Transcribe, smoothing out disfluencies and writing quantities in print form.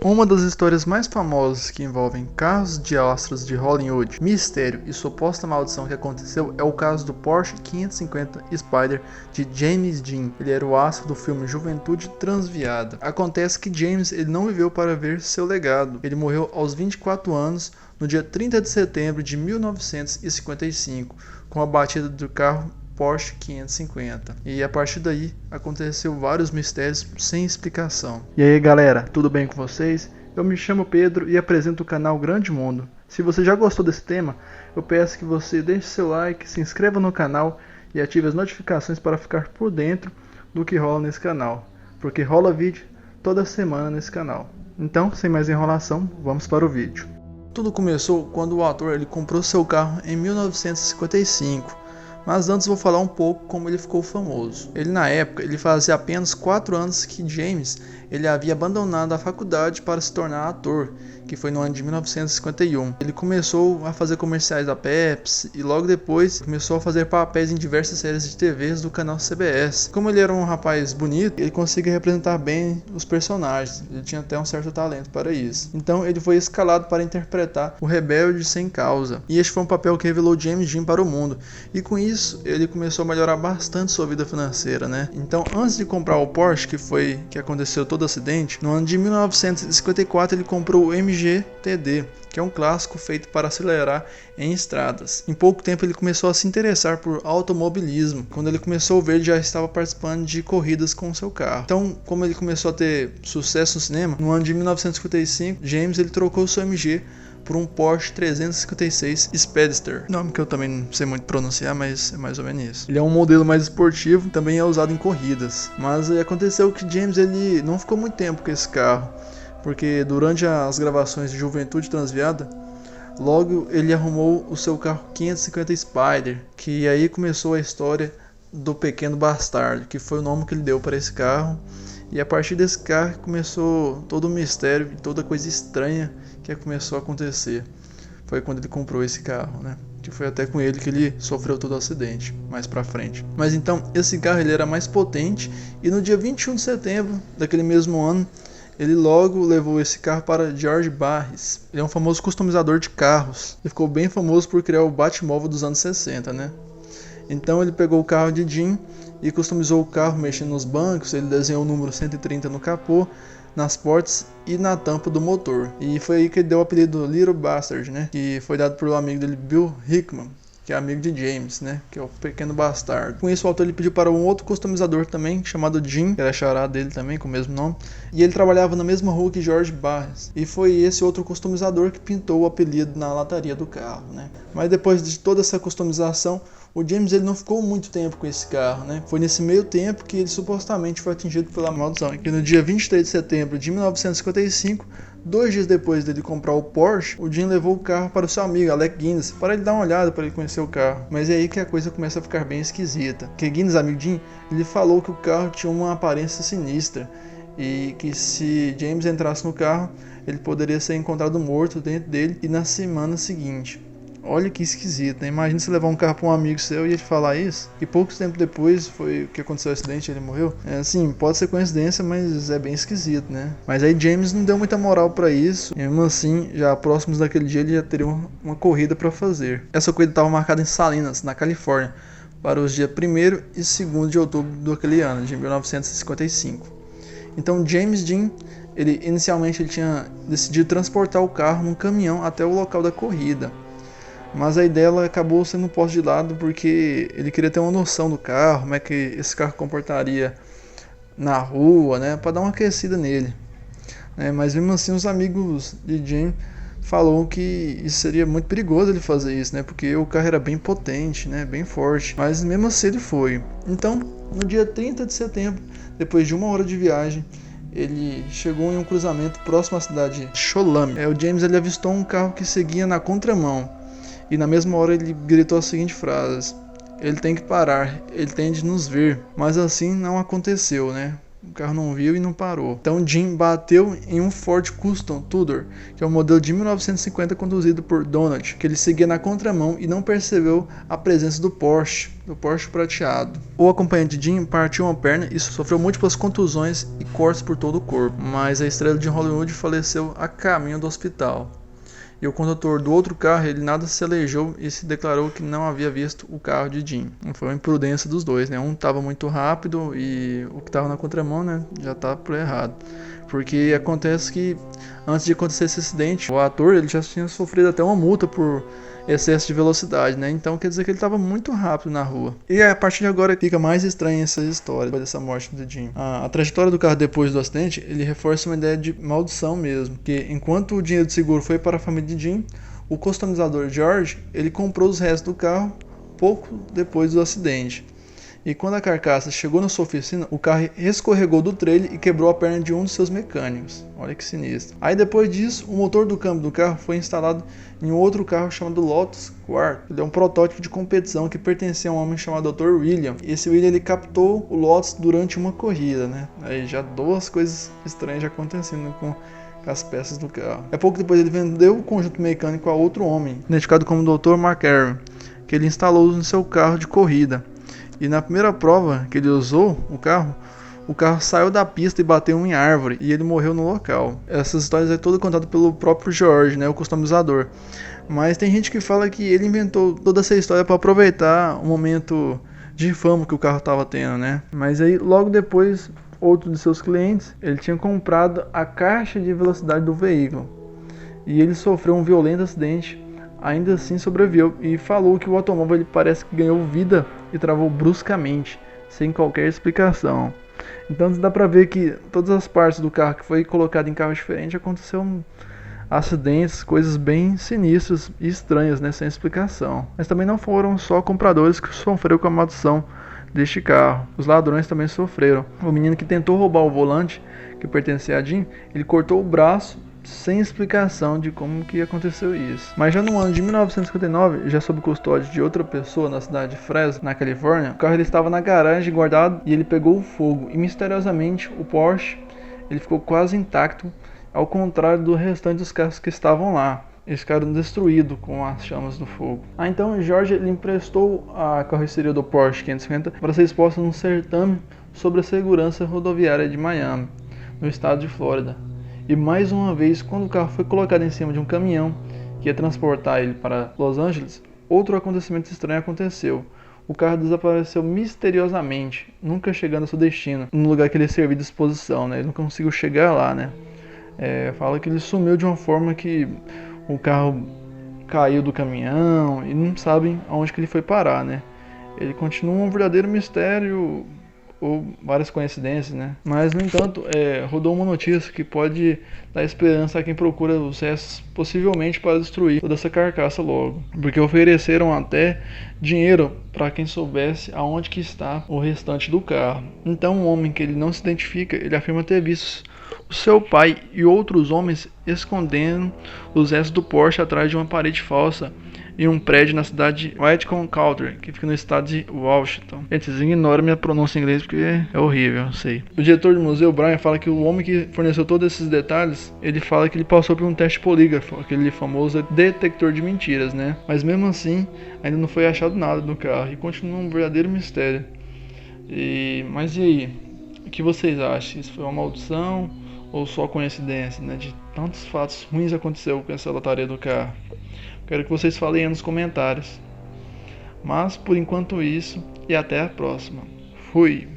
Uma das histórias mais famosas que envolvem carros de astros de Hollywood, mistério e suposta maldição que aconteceu é o caso do Porsche 550 Spider de James Dean. Ele era o astro do filme Juventude Transviada. Acontece que James ele não viveu para ver seu legado. Ele morreu aos 24 anos no dia 30 de setembro de 1955 com a batida do carro Porsche 550. E a partir daí aconteceu vários mistérios sem explicação. E aí galera, tudo bem com vocês? Eu me chamo Pedro e apresento o canal Grande Mundo. Se você já gostou desse tema, eu peço que você deixe seu like, se inscreva no canal e ative as notificações para ficar por dentro do que rola nesse canal, porque rola vídeo toda semana nesse canal. Então, sem mais enrolação, vamos para o vídeo. Tudo começou quando o ator ele comprou seu carro em 1955. Mas antes vou falar um pouco como ele ficou famoso. Ele na época ele fazia apenas 4 anos que James ele havia abandonado a faculdade para se tornar ator, que foi no ano de 1951. Ele começou a fazer comerciais da Pepsi e logo depois começou a fazer papéis em diversas séries de TVs do canal CBS. Como ele era um rapaz bonito, ele conseguia representar bem os personagens. Ele tinha até um certo talento para isso. Então ele foi escalado para interpretar o rebelde sem causa. E este foi um papel que revelou James Dean para o mundo. E com isso ele começou a melhorar bastante sua vida financeira, né? Então antes de comprar o Porsche, que aconteceu todo o acidente, no ano de 1954 ele comprou o MG-TD, que é um clássico feito para acelerar em estradas. Em pouco tempo ele começou a se interessar por automobilismo. Quando ele começou a ver, ele já estava participando de corridas com seu carro. Então, como ele começou a ter sucesso no cinema, no ano de 1955, James ele trocou seu MG por um Porsche 356 Speedster, nome que eu também não sei muito pronunciar, mas é mais ou menos isso. Ele é um modelo mais esportivo, também é usado em corridas. Mas aconteceu que James ele não ficou muito tempo com esse carro, porque durante as gravações de Juventude Transviada, logo ele arrumou o seu carro 550 Spider, que aí começou a história do Pequeno Bastardo, que foi o nome que ele deu para esse carro. E a partir desse carro começou todo o mistério e toda coisa estranha que começou a acontecer. Foi quando ele comprou esse carro, né? Que foi até com ele que ele sofreu todo o acidente, mais pra frente. Mas então, esse carro ele era mais potente e no dia 21 de setembro daquele mesmo ano, ele logo levou esse carro para George Barris. Ele é um famoso customizador de carros. Ele ficou bem famoso por criar o Batmóvel dos anos 60, né? Então ele pegou o carro de Jim e customizou o carro mexendo nos bancos. Ele desenhou o número 130 no capô, nas portas e na tampa do motor. E foi aí que ele deu o apelido Little Bastard, né? Que foi dado por um amigo dele, Bill Hickman, que é amigo de James, né? Que é o Pequeno Bastardo. Com isso o autor ele pediu para um outro customizador também, chamado Jim, que era xará dele também, com o mesmo nome. E ele trabalhava na mesma rua que George Barris. E foi esse outro customizador que pintou o apelido na lataria do carro, né? Mas depois de toda essa customização, o James ele não ficou muito tempo com esse carro, né? Foi nesse meio tempo que ele supostamente foi atingido pela maldição. Que no dia 23 de setembro de 1955, 2 dias depois dele comprar o Porsche, o Jim levou o carro para o seu amigo Alec Guinness para ele dar uma olhada, para ele conhecer o carro. Mas é aí que a coisa começa a ficar bem esquisita. Que Guinness, amigo Jim, ele falou que o carro tinha uma aparência sinistra e que se James entrasse no carro, ele poderia ser encontrado morto dentro dele e na semana seguinte. Olha que esquisito, né? Imagina você levar um carro para um amigo seu e ele falar isso. E pouco tempo depois foi que aconteceu o acidente, ele morreu. Assim, pode ser coincidência, mas é bem esquisito, né? Mas aí James não deu muita moral para isso. E mesmo assim, já próximos daquele dia, ele já teria uma corrida para fazer. Essa corrida estava marcada em Salinas, na Califórnia, para os dias 1º e 2º de outubro daquele ano, de 1955. Então James Dean, inicialmente ele tinha decidido transportar o carro num caminhão até o local da corrida. Mas a ideia ela acabou sendo posta de lado porque ele queria ter uma noção do carro, como é que esse carro comportaria na rua, né, para dar uma aquecida nele. Mas mesmo assim os amigos de Jim falaram que isso seria muito perigoso ele fazer isso, né, porque o carro era bem potente, né, bem forte. Mas mesmo assim ele foi. Então, no dia 30 de setembro, depois de 1 hora de viagem, ele chegou em um cruzamento próximo à cidade de Cholame. O James ele avistou um carro que seguia na contramão. E na mesma hora ele gritou a seguinte frase: ele tem que parar, ele tem de nos ver. Mas assim não aconteceu, né? O carro não viu e não parou. Então Jim bateu em um Ford Custom Tudor, que é um modelo de 1950 conduzido por Donald, que ele seguia na contramão e não percebeu a presença do Porsche prateado. O acompanhante de Jim partiu uma perna e sofreu múltiplas contusões e cortes por todo o corpo, mas a estrela de Hollywood faleceu a caminho do hospital. E o condutor do outro carro, ele nada se aleijou e se declarou que não havia visto o carro de Jim. Foi uma imprudência dos dois, né? Um estava muito rápido e o que estava na contramão, né, já estava por errado. Porque acontece que antes de acontecer esse acidente, o ator ele já tinha sofrido até uma multa por excesso de velocidade, né? Então quer dizer que ele estava muito rápido na rua. E a partir de agora fica mais estranha essa história depois dessa morte do Jim. A trajetória do carro depois do acidente, ele reforça uma ideia de maldição mesmo, que enquanto o dinheiro de seguro foi para a família de Jim, o customizador George, ele comprou os restos do carro pouco depois do acidente. E quando a carcaça chegou na sua oficina, o carro escorregou do trailer e quebrou a perna de um dos seus mecânicos. Olha que sinistro. Aí depois disso, o motor do câmbio do carro foi instalado em um outro carro chamado Lotus 4. Ele é um protótipo de competição que pertencia a um homem chamado Dr. William. E esse William ele captou o Lotus durante uma corrida, né? Aí já duas coisas estranhas já acontecendo com as peças do carro. Pouco depois ele vendeu o conjunto mecânico a outro homem, identificado como Dr. McCarran, que ele instalou no seu carro de corrida. E na primeira prova que ele usou o carro saiu da pista e bateu em árvore e ele morreu no local. Essas histórias é toda contada pelo próprio George, né, o customizador. Mas tem gente que fala que ele inventou toda essa história para aproveitar o momento de fama que o carro estava tendo, né? Mas aí logo depois, outro de seus clientes, ele tinha comprado a caixa de velocidade do veículo e ele sofreu um violento acidente. Ainda assim sobreviveu e falou que o automóvel ele parece que ganhou vida e travou bruscamente, sem qualquer explicação. Então dá pra ver que todas as partes do carro que foi colocado em carros diferentes aconteceram acidentes, coisas bem sinistras e estranhas, né, sem explicação. Mas também não foram só compradores que sofreram com a maldição deste carro. Os ladrões também sofreram. O menino que tentou roubar o volante, que pertencia a Jim, ele cortou o braço sem explicação de como que aconteceu isso. Mas já no ano de 1959, já sob custódia de outra pessoa na cidade de Fresno, na Califórnia, o carro ele estava na garagem guardado e ele pegou fogo. E misteriosamente o Porsche ele ficou quase intacto, ao contrário do restante dos carros que estavam lá. Eles ficaram destruídos com as chamas do fogo. Então George ele emprestou a carroceria do Porsche 550 para ser exposta num certame sobre a segurança rodoviária de Miami, no estado de Flórida. E mais uma vez, quando o carro foi colocado em cima de um caminhão que ia transportar ele para Los Angeles, outro acontecimento estranho aconteceu. O carro desapareceu misteriosamente, nunca chegando ao seu destino, no lugar que ele servia de exposição, né? Ele não conseguiu chegar lá, né? Fala que ele sumiu de uma forma que o carro caiu do caminhão e não sabem aonde que ele foi parar, né? Ele continua um verdadeiro mistério, ou várias coincidências, né? Mas, no entanto, rodou uma notícia que pode dar esperança a quem procura os restos, possivelmente para destruir toda essa carcaça logo. Porque ofereceram até dinheiro para quem soubesse aonde que está o restante do carro. Então, um homem que ele não se identifica, ele afirma ter visto o seu pai e outros homens escondendo os restos do Porsche atrás de uma parede falsa em um prédio na cidade de Whitcomb County, que fica no estado de Washington. Gente, vocês ignoram minha pronúncia em inglês porque é horrível, eu sei. O diretor do museu, Brian, fala que o homem que forneceu todos esses detalhes, ele fala que ele passou por um teste polígrafo, aquele famoso detector de mentiras, né? Mas mesmo assim, ainda não foi achado nada no carro e continua um verdadeiro mistério. Mas e aí? O que vocês acham? Isso foi uma maldição ou só coincidência, né? De tantos fatos ruins aconteceu com essa lataria do carro. Quero que vocês falem aí nos comentários. Mas por enquanto isso, e até a próxima. Fui!